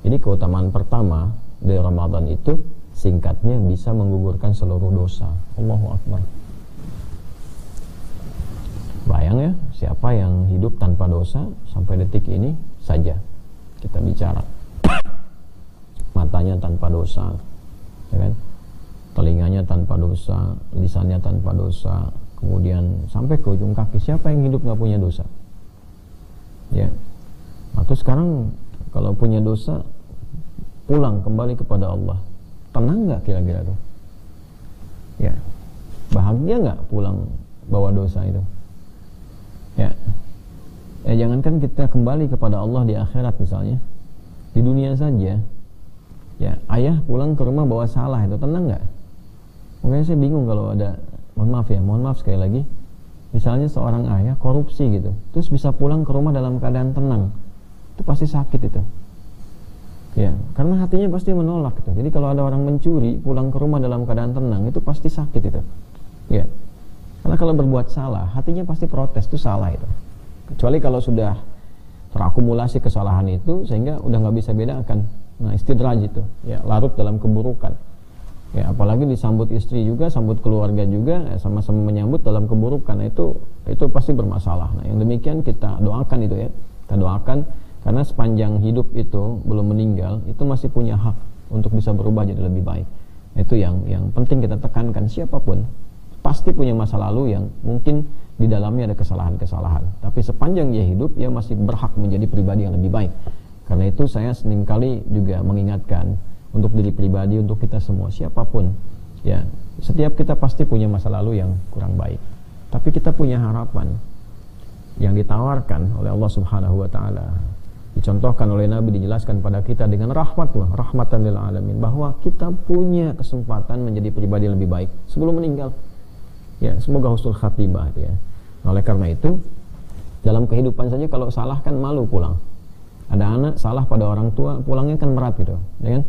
Jadi keutamaan pertama dari Ramadan itu singkatnya bisa menggugurkan seluruh dosa. Allahu Akbar. Bayang ya, siapa yang hidup tanpa dosa sampai detik ini saja kita bicara. Matanya tanpa dosa, ya kan? Telinganya tanpa dosa, lisannya tanpa dosa, kemudian sampai ke ujung kaki. Siapa yang hidup nggak punya dosa? Ya. Atau sekarang kalau punya dosa, pulang kembali kepada Allah, tenang nggak kira-kira tuh? Ya, bahagia nggak pulang bawa dosa itu? Ya, jangankan kita kembali kepada Allah di akhirat misalnya, di dunia saja. Ya, ayah pulang ke rumah bawa salah itu tenang nggak? Makanya saya bingung kalau ada, mohon maaf sekali lagi, misalnya seorang ayah korupsi gitu, terus bisa pulang ke rumah dalam keadaan tenang, itu pasti sakit itu. Ya, karena hatinya pasti menolak gitu. Jadi kalau ada orang mencuri pulang ke rumah dalam keadaan tenang, itu pasti sakit itu. Ya, karena kalau berbuat salah, hatinya pasti protes, itu salah itu. Kecuali kalau sudah terakumulasi kesalahan itu sehingga udah nggak bisa bedakan. Nah, istidraj itu, ya, larut dalam keburukan. Ya, apalagi disambut istri juga, sambut keluarga juga, ya, sama-sama menyambut dalam keburukan, itu pasti bermasalah. Nah, yang demikian kita doakan itu ya. Kita doakan karena sepanjang hidup itu belum meninggal, itu masih punya hak untuk bisa berubah jadi lebih baik. Itu yang penting kita tekankan. Siapapun pasti punya masa lalu yang mungkin di dalamnya ada kesalahan-kesalahan. Tapi sepanjang dia hidup, dia masih berhak menjadi pribadi yang lebih baik. Karena itu saya seringkali juga mengingatkan untuk diri pribadi, untuk kita semua, siapapun, ya, setiap kita pasti punya masa lalu yang kurang baik. Tapi kita punya harapan yang ditawarkan oleh Allah Subhanahu wa taala. Dicontohkan oleh Nabi, dijelaskan pada kita dengan rahmatan lil alamin, bahwa kita punya kesempatan menjadi pribadi yang lebih baik sebelum meninggal. Ya, semoga husnul khatimah ya. Nah, oleh karena itu, dalam kehidupan saja kalau salah kan malu pulang. Ada anak salah pada orang tua, pulangnya kan berat gitu, ya kan?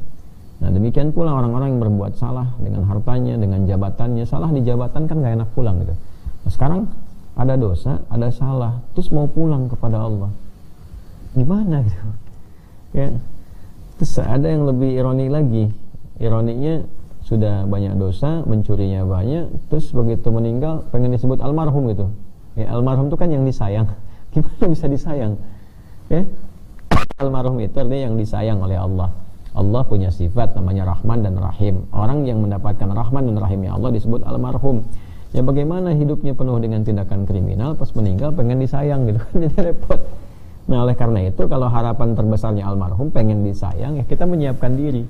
Nah, demikian pula orang-orang yang berbuat salah dengan hartanya, dengan jabatannya. Salah di jabatan kan gak enak pulang gitu. Nah, sekarang ada dosa, ada salah, terus mau pulang kepada Allah, gimana gitu? Ya. Terus ada yang lebih ironi lagi. Ironinya sudah banyak dosa, mencurinya banyak, terus begitu meninggal pengen disebut almarhum gitu. Ya, almarhum itu kan yang disayang. Gimana bisa disayang? Ya. Almarhum itu artinya yang disayang oleh Allah. Allah punya sifat namanya Rahman dan Rahim. Orang yang mendapatkan Rahman dan Rahimnya Allah disebut almarhum. Ya, bagaimana hidupnya penuh dengan tindakan kriminal, pas meninggal pengen disayang gitu kan, jadi repot. Nah, oleh karena itu kalau harapan terbesarnya almarhum pengen disayang, ya kita menyiapkan diri.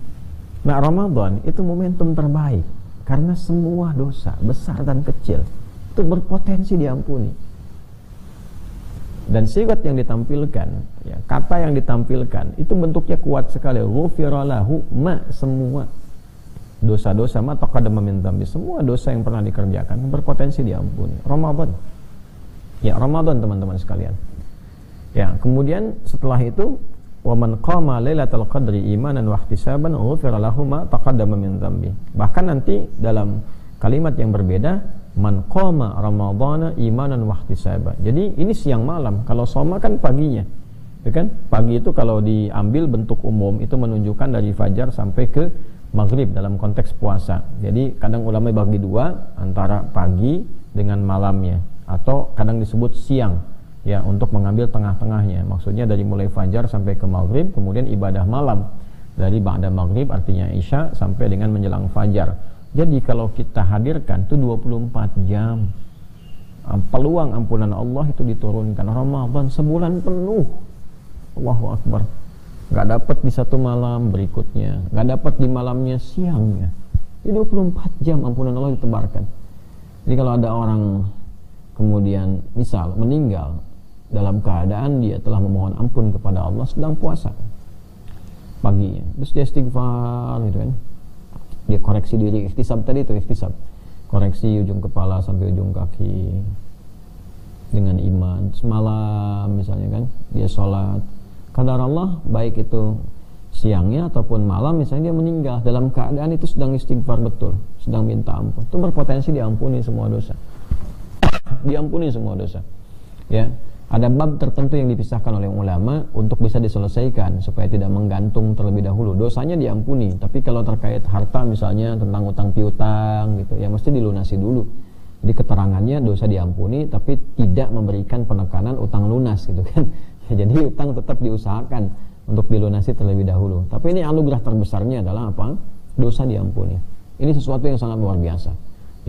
Nah, Ramadan itu momentum terbaik karena semua dosa besar dan kecil itu berpotensi diampuni. Dan sigat yang ditampilkan, ya, kata yang ditampilkan itu bentuknya kuat sekali. Ghufira lahu ma, semua dosa-dosa ma taqaddama min dzambi, semua dosa yang pernah dikerjakan berpotensi diampuni. Ramadan. Ya, Ramadan teman-teman sekalian. Ya, kemudian setelah itu wa man qama lailatul qadri imanan wa ihtisaban ghufira lahu ma taqaddama min dzambi. Bahkan nanti dalam kalimat yang berbeda, man qama ramadhana imanan wa ihtisaban. Jadi ini siang malam. Kalau shoma kan paginya. Ya kan? Pagi itu kalau diambil bentuk umum itu menunjukkan dari fajar sampai ke maghrib dalam konteks puasa. Jadi kadang ulama bagi dua antara pagi dengan malamnya, atau kadang disebut siang ya untuk mengambil tengah-tengahnya. Maksudnya dari mulai fajar sampai ke maghrib, kemudian ibadah malam dari ba'da maghrib artinya isya sampai dengan menjelang fajar. Jadi kalau kita hadirkan itu 24 jam, peluang ampunan Allah itu diturunkan. Ramadan sebulan penuh, Allahu Akbar. Gak dapat di satu malam berikutnya, gak dapat di malamnya siangnya. Jadi 24 jam ampunan Allah ditebarkan. Jadi kalau ada orang kemudian misal meninggal dalam keadaan dia telah memohon ampun kepada Allah sedang puasa paginya, terus dia istighfar gitu kan, dia koreksi diri, ihtisab tadi itu ihtisab, koreksi ujung kepala sampai ujung kaki dengan iman. Semalam misalnya kan dia sholat, kadar Allah baik itu siangnya ataupun malam misalnya dia meninggal dalam keadaan itu sedang istighfar betul, sedang minta ampun, itu berpotensi diampuni semua dosa. Diampuni semua dosa. Ya, ada bab tertentu yang dipisahkan oleh ulama untuk bisa diselesaikan supaya tidak menggantung terlebih dosanya diampuni. Tapi kalau terkait harta misalnya tentang utang piutang gitu, ya mesti dilunasi dulu. Jadi keterangannya dosa diampuni, tapi tidak memberikan penekanan utang lunas gitu kan. Ya, jadi utang tetap diusahakan untuk dilunasi terlebih dahulu. Tapi ini anugerah terbesarnya adalah apa? Dosa diampuni. Ini sesuatu yang sangat luar biasa.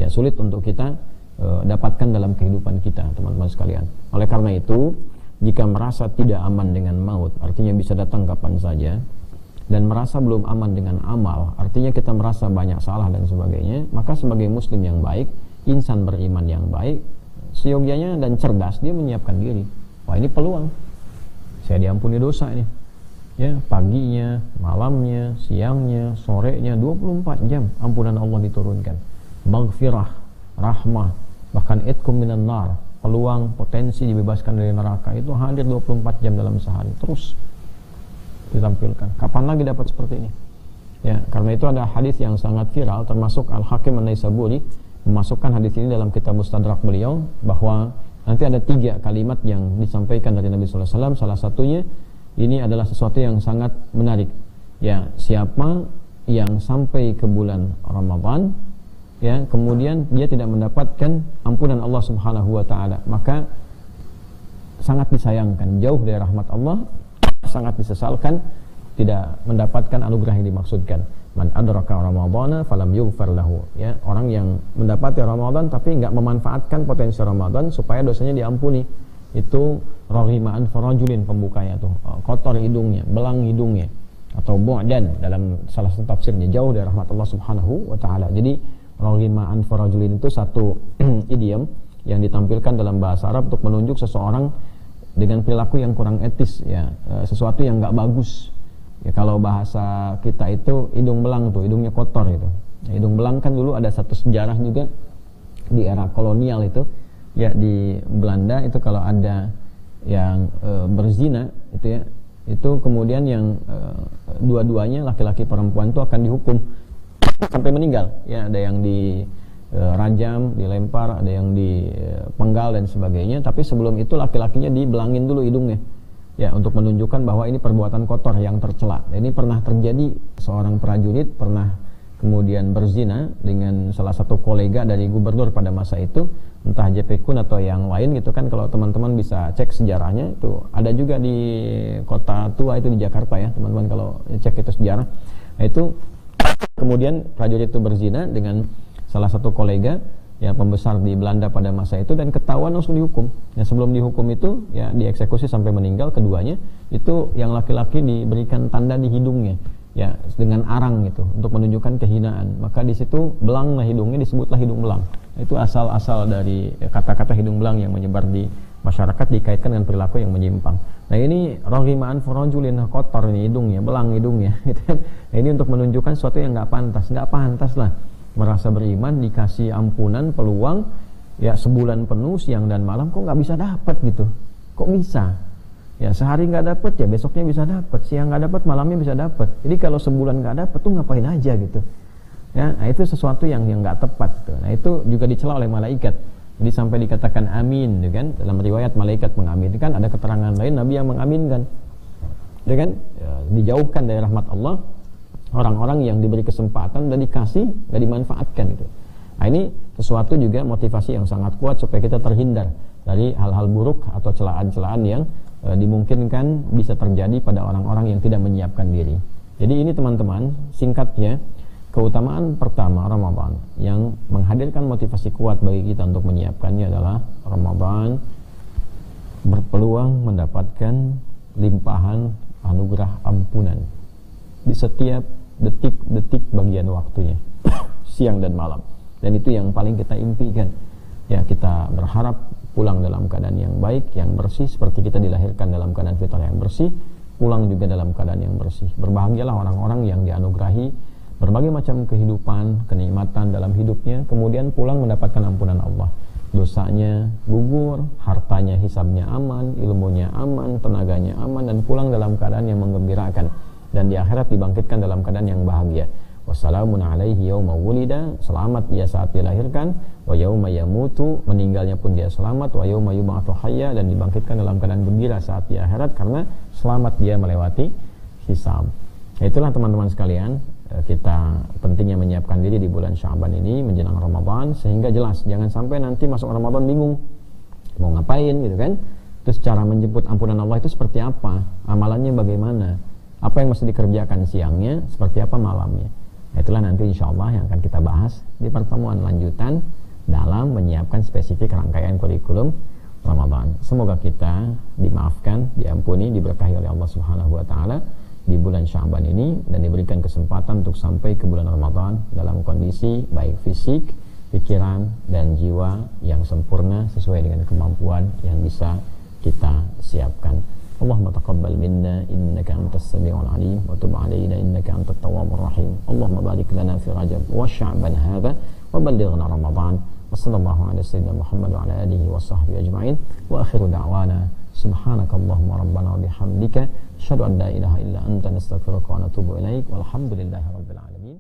Ya, sulit untuk kita dapatkan dalam kehidupan kita, teman-teman sekalian. Oleh karena itu, jika merasa tidak aman dengan maut, artinya bisa datang kapan saja, dan merasa belum aman dengan amal, artinya kita merasa banyak salah dan sebagainya, maka sebagai muslim yang baik, insan beriman yang baik, seyogyanya dan cerdas, dia menyiapkan diri. Wah, ini peluang. Saya diampuni dosa ini. Ya, paginya, malamnya, siangnya, sorenya, 24 jam ampunan Allah diturunkan. Maghfirah, rahmah, bahkan itkum minan nar, peluang, potensi dibebaskan dari neraka itu hadir 24 jam dalam sehari, terus ditampilkan. Kapan lagi dapat seperti ini? Ya, karena itu ada hadis yang sangat viral, termasuk Al-Hakim An-Naisaburi memasukkan hadis ini dalam kitab Mustadrak beliau, bahwa nanti ada 3 kalimat yang disampaikan dari Nabi SAW. Salah satunya ini adalah sesuatu yang sangat menarik. Ya, siapa yang sampai ke bulan Ramadan, ya, kemudian dia tidak mendapatkan ampunan Allah Subhanahu wa taala, maka sangat disayangkan, jauh dari rahmat Allah, sangat disesalkan, tidak mendapatkan anugerah yang dimaksudkan. Man adraka ramadhana falam yughfar lahu. Ya, orang yang mendapati Ramadan tapi enggak memanfaatkan potensi Ramadan supaya dosanya diampuni. Itu raghima an farajulin, pembukanya tuh, kotor hidungnya, belang hidungnya, atau bu'dan dalam salah satu tafsirnya, jauh dari rahmat Allah Subhanahu wa taala. Jadi raghima an farajulin itu satu idiom yang ditampilkan dalam bahasa Arab untuk menunjuk seseorang dengan perilaku yang kurang etis, ya, sesuatu yang enggak bagus. Ya, kalau bahasa kita itu hidung belang tuh, hidungnya kotor itu. Ya, hidung belang kan dulu ada satu sejarah juga di era kolonial itu, ya, di Belanda itu kalau ada yang berzina itu, ya, itu kemudian yang dua-duanya laki-laki perempuan itu akan dihukum sampai meninggal. Ya, ada yang dirajam, dilempar, ada yang dipenggal dan sebagainya. Tapi sebelum itu laki-lakinya dibelangin dulu hidungnya, ya, untuk menunjukkan bahwa ini perbuatan kotor yang tercela. Ini pernah terjadi, seorang prajurit pernah kemudian berzina dengan salah satu kolega dari gubernur pada masa itu, entah JP Kun atau yang lain gitu kan. Kalau teman-teman bisa cek sejarahnya, itu ada juga di kota tua itu di Jakarta, ya teman-teman, kalau cek itu sejarah. Nah, itu kemudian prajurit itu berzina dengan salah satu kolega, ya, pembesar di Belanda pada masa itu, dan ketahuan langsung dihukum. Ya, sebelum dihukum itu, ya, dieksekusi sampai meninggal keduanya. Itu yang laki-laki diberikan tanda di hidungnya, ya, dengan arang gitu untuk menunjukkan kehinaan. Maka di situ belanglah hidungnya, disebutlah hidung belang. Itu asal-asal dari kata-kata hidung belang yang menyebar di masyarakat, dikaitkan dengan perilaku yang menyimpang. Nah, ini rohimaan forojulin, kotor ini hidungnya, belang hidungnya gitu kan. Nah, ini untuk menunjukkan sesuatu yang nggak pantas lah. Merasa beriman, dikasih ampunan, peluang, ya, sebulan penuh siang dan malam, kok nggak bisa dapat gitu? Kok bisa? Ya, sehari nggak dapat, ya besoknya bisa dapat, siang nggak dapat, malamnya bisa dapat. Jadi kalau sebulan nggak dapat tuh ngapain aja gitu? Ya, nah, itu sesuatu yang nggak tepat. Gitu. Nah, itu juga dicela oleh malaikat. Jadi sampai dikatakan amin, gitu kan? Dalam riwayat malaikat mengaminkan, ada keterangan lain Nabi yang mengaminkan, gitu kan? Ya, dijauhkan dari rahmat Allah orang-orang yang diberi kesempatan dan dikasih nggak dimanfaatkan gitu. Nah, ini sesuatu juga motivasi yang sangat kuat supaya kita terhindar dari hal-hal buruk atau celaan-celaan yang dimungkinkan bisa terjadi pada orang-orang yang tidak menyiapkan diri. Jadi ini teman-teman, singkatnya, keutamaan pertama Ramadan yang menghadirkan motivasi kuat bagi kita untuk menyiapkannya adalah Ramadan berpeluang mendapatkan limpahan anugerah ampunan di setiap detik-detik bagian waktunya, siang dan malam. Dan itu yang paling kita impikan. Ya, kita berharap pulang dalam keadaan yang baik, yang bersih, seperti kita dilahirkan dalam keadaan fitrah yang bersih, pulang juga dalam keadaan yang bersih. Berbahagialah orang-orang yang dianugerahi berbagai macam kehidupan, kenikmatan dalam hidupnya, kemudian pulang mendapatkan ampunan Allah. Dosanya gugur, hartanya, hisabnya aman, ilmunya aman, tenaganya aman, dan pulang dalam keadaan yang menggembirakan. Dan di akhirat dibangkitkan dalam keadaan yang bahagia. Wassalamun alaihi yauma wulida, selamat dia saat dilahirkan, wa yauma yamutu, meninggalnya pun dia selamat, wa yauma yub'atsu hayya, dan dibangkitkan dalam keadaan gembira saat di akhirat karena selamat dia melewati hisab. Itulah teman-teman sekalian, kita pentingnya menyiapkan diri di bulan Sya'ban ini menjelang Ramadan, sehingga jelas jangan sampai nanti masuk Ramadan bingung mau ngapain gitu kan. Terus cara menjemput ampunan Allah itu seperti apa, amalannya bagaimana, apa yang mesti dikerjakan siangnya, seperti apa malamnya. Itulah nanti insya Allah yang akan kita bahas di pertemuan lanjutan dalam menyiapkan spesifik rangkaian kurikulum Ramadan. Semoga kita dimaafkan, diampuni, diberkahi oleh Allah Subhanahu wa taala di bulan Sya'ban ini, dan diberikan kesempatan untuk sampai ke bulan Ramadan dalam kondisi baik fisik, pikiran, dan jiwa yang sempurna sesuai dengan kemampuan yang bisa kita siapkan. Allahumma taqabbal minna innaka antas sami'ul alim wa tub 'alaina innaka antat tawwabur rahim. Allahumma barik lana fi Rajab wa Sya'ban hadha wa ballighna Ramadan. Wa sallallahu ala sayyidina Muhammad wa ala alihi wa sahbihi ajma'in. Wa akhiru da'wana subhanakallahumma rabbana wa bihamdika asyhadu an la ilaha illa anta nastaghfiruka wa natubu ilaik. Walhamdulillahi rabbil alamin.